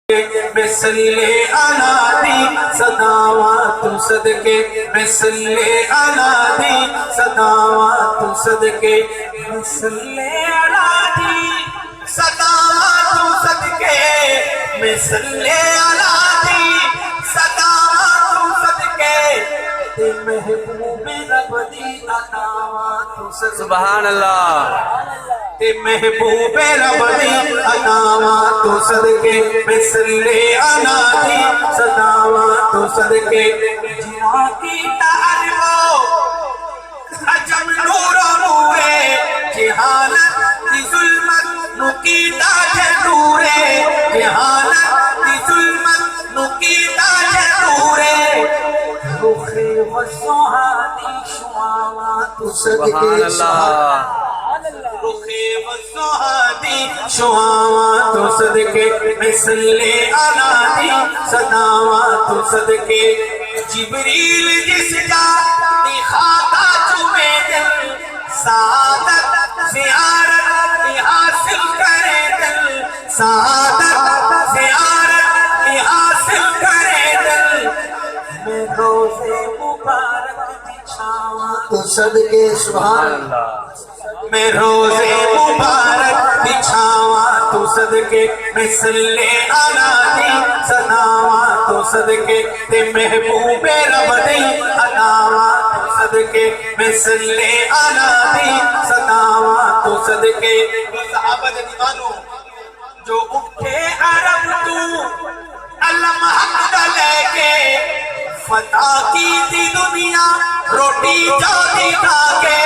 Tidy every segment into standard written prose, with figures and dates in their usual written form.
میں صلی علی دی صداوات صدقے میں صلی علی دی صداوات صدقے میں صلی علی دی صداوات صدقے میں صلی علی دی صداوات صدقے تے محبوب رب دی عطاوات صدقے سبحان اللہ تے محبوب رب دی عطاوات صدقے میں صلی علی دی صداوات صدقے جہاں کی تعلو عجم نور نورے جہالت دی ظلمت نکیتا جے نورے جہالت دی ظلمت نکیتا جے نورے رخی وسوہانی شعاوات صدقے رخی وسوہانی شعاوات صدقے میں صلی علی دی صداوات صدقے جبریل جس جا دی خاکہ چومے دل سعادت زیارت کی حاصل کرے دل سعادت زیارت کی حاصل کرے دل میں روزے مبارک بچھاواں تو صدقے سبحان اللہ میں روزے مبارک بچھاواں تو صدقے میں صلی علی دی صداوات تو صدقے تے محبوب رب دی عطاوات تو صدقے میں صلی علی دی صداوات تو صدقے صحابہ دیوانو جو اٹھے عرب تو علم حق دا لے کے فتح کی تھی دنیا روٹی جوتی کھا کے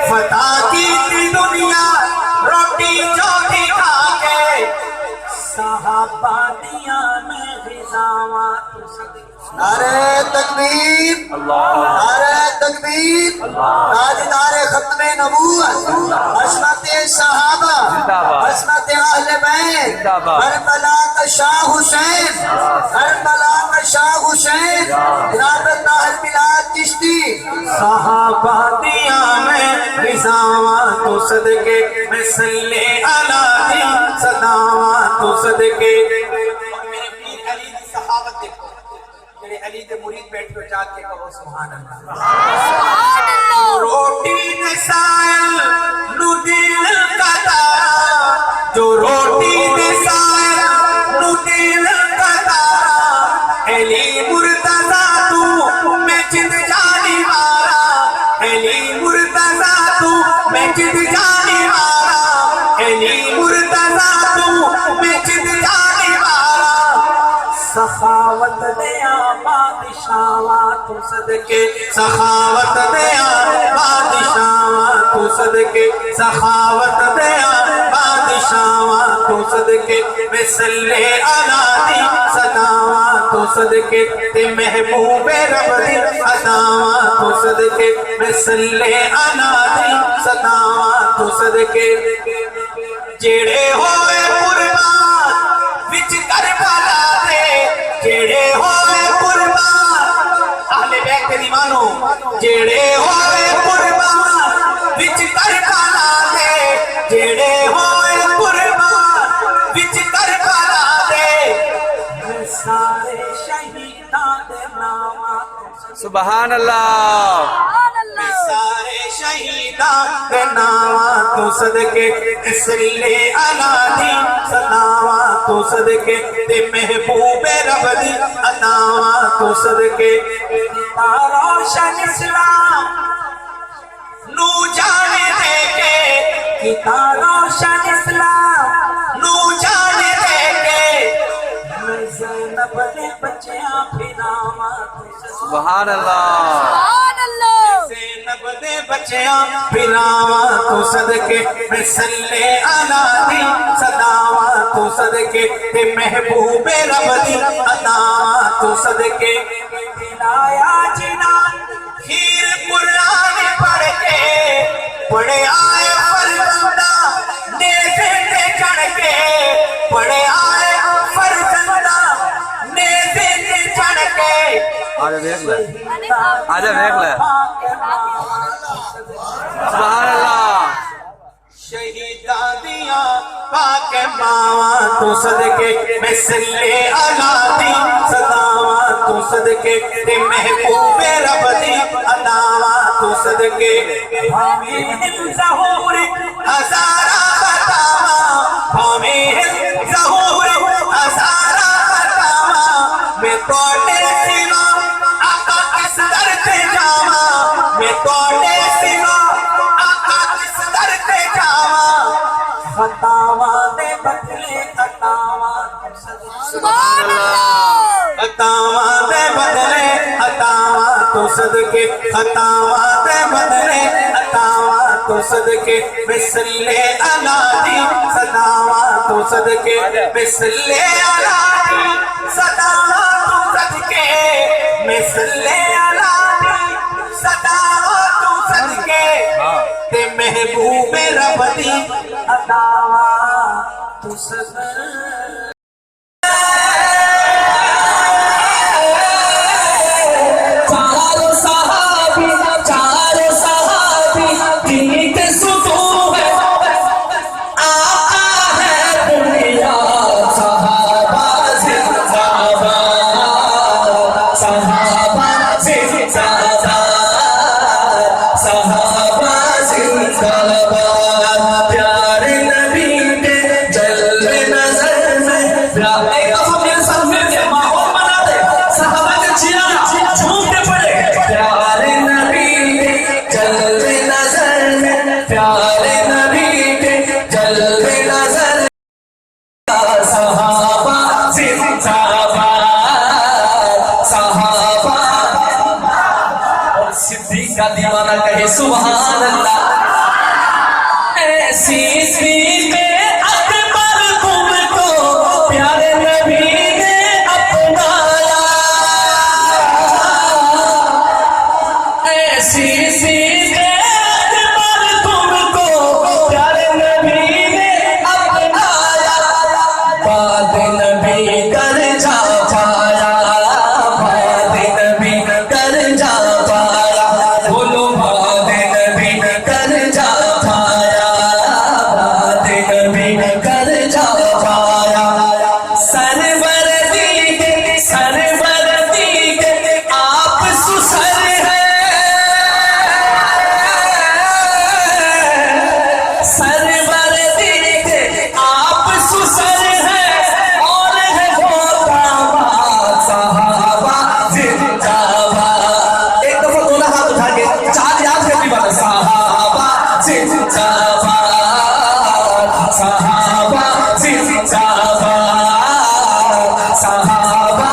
فتح کی تھی دنیا روٹی جوتی کھا کے صحابہ دیا میں غزاوات نعرہ تکبیر نعرہ تکبیر تاجدار ختم نبوت عصمت صحابہ عصمت اہل بیت کربلا کا شاہ حسین کربلا کا شاہ حسین ارادت اہل بلاد چشتی صحابہ دیا میں غزاوات صدقے میں صلی علی دی صداوات صدقے میرے علی دے مرید بیٹھ کے جا کے کہو سبحان اللہ روٹی نسائل نو دل کا تارا جو روٹی نسائل نو دل کا تارا علی مرتضی تو میں جد جانی مارا علی مرتضی تو میں جد جانی مارا علی مرتضی تو میں جد جانی مارا سخاوت دیا بادشاہات صدقے سخاوت دیا بادشاہات صدقے سخاوت دیا بادشاہات صدقے میں صلی علی دی صداوات صدقے تے محبوب رب دی عطاوات صدقے میں صلی علی دی صداوات صدقے جڑے ہوئے قربان وچ کربلا دے جڑے ہوئے قربان اہل بیت دیوانو جڑے ہوئے قربان وچ کربلا دے جڑے ہوئے قربان وچ کربلا دے میں سارے شہیداں دے نامات سبحان اللہ میں سارے شہیداں دے نامات صدقے صلی علی دی صداوات صدقے تے محبوب رب دی عطاوات صدقے روشن اسلام نو جانے دے کے کتا روشن اسلام نو جانے دے کے میں زینب دے بچیاں پھراواں سبحان اللہ زینب دے بچیاں پھراواں صدقے میں صلی علی دی صداوات صدقے تے محبوب رب دی عطاوات صدقے دلایا جنان ہیر قرآن پڑھ کے پڑھے آئے فرزندہ نیزے تے چڑھ کے پڑھے آئے فرزندہ نیزے تے چڑھ کے آجا دیکھ لے آجا دیکھ لے سبحان اللہ شہیداں دیاں پاک کے باواں تو صدقے میں سلے آلادی صداواں تو صدقے تے محبوب رب دی اداواں تو صدقے بھاویں ظہور ہزارہ بتاواں بھاویں ظہور ہزارہ بتاواں میں توڑے سوا آقا کس در تے جاواں میں توڑے سوا آقا کس در تے جاواں خطاواں دے بدلے عطاواں سبحان اللہ خطاواں دے بدلے عطاواں تو صدقے خطاواں دے بدلے عطاواں تو صدقے بسلے علادی صداواں تو صدقے بسلے علادی صداواں تو صدقے بسلے علادی صداواں تو صدقے تے محبوب رب دی اداواں تو صدقے کا دیوانہ کہے سبحان اللہ ایسی صدیق اکبر تم کو پیارے نبی نے اپنایا ایسی صدیق اکبر تم کو پیارے نبی نے اپنایا بات نبی کر جا پایا بات نبی کر جا پایا بولو بات نبی کر جا پایا بات نبی کر جا پایا سرور دیگر آپ سسر ہیں سرور دیگر آپ سسر ہیں اور ہے وہ داماد صحابہ زندہ باد ایک دفعہ دونوں ہاتھ اٹھا کے چار یاد کرنی بات صحابہ زندہ باد صحابہ زندہ باد صحابہ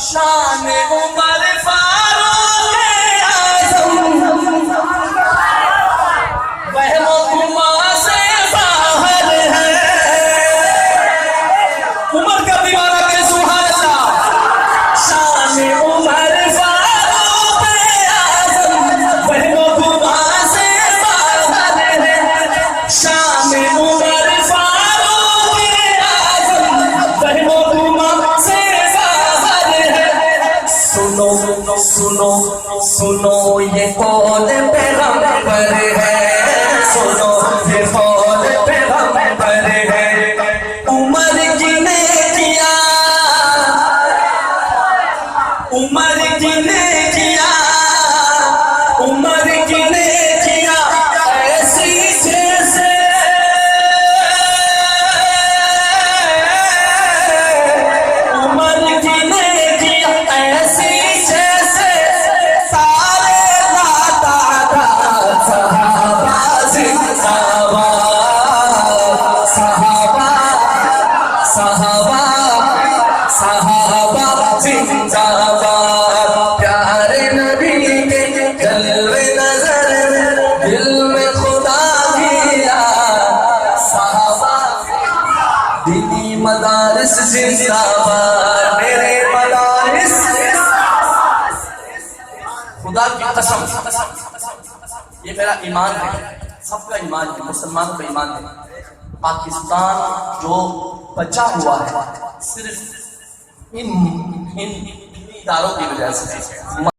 شان عمر فاروق اعظم وہم و گما سے باہر ہے عمر کا دیوانہ کہ سبحان اللہ شان عمر فاروق اعظم وہم و گما سے باہر ہے شان عمر فاروق اعظم وہم و گما سے باہر ہے سنو سنو سنو یہ قول پیغمبر ہے سنو یہ قول پیغمبر ہے عمر کی نے کیا عمر کی نے کیا عمر کی نے کیا ایسی جیسے عمر کی نے کیا ایسی جیسے سارے لاتعداد صحابہ زندہ باد صحابہ صحابہ صحابہ زندہ باد پیارے نبی کے جلوے نظر دل میں خدا کیا صحابہ دینی مدارس زندہ باد میرے مدارس خدا کی قسم یہ میرا ایمان ہے سب کا ایمان ہے مسلمانوں کا ایمان ہے پاکستان جو بچا ہوا ہے صرف ان اداروں کی وجہ سے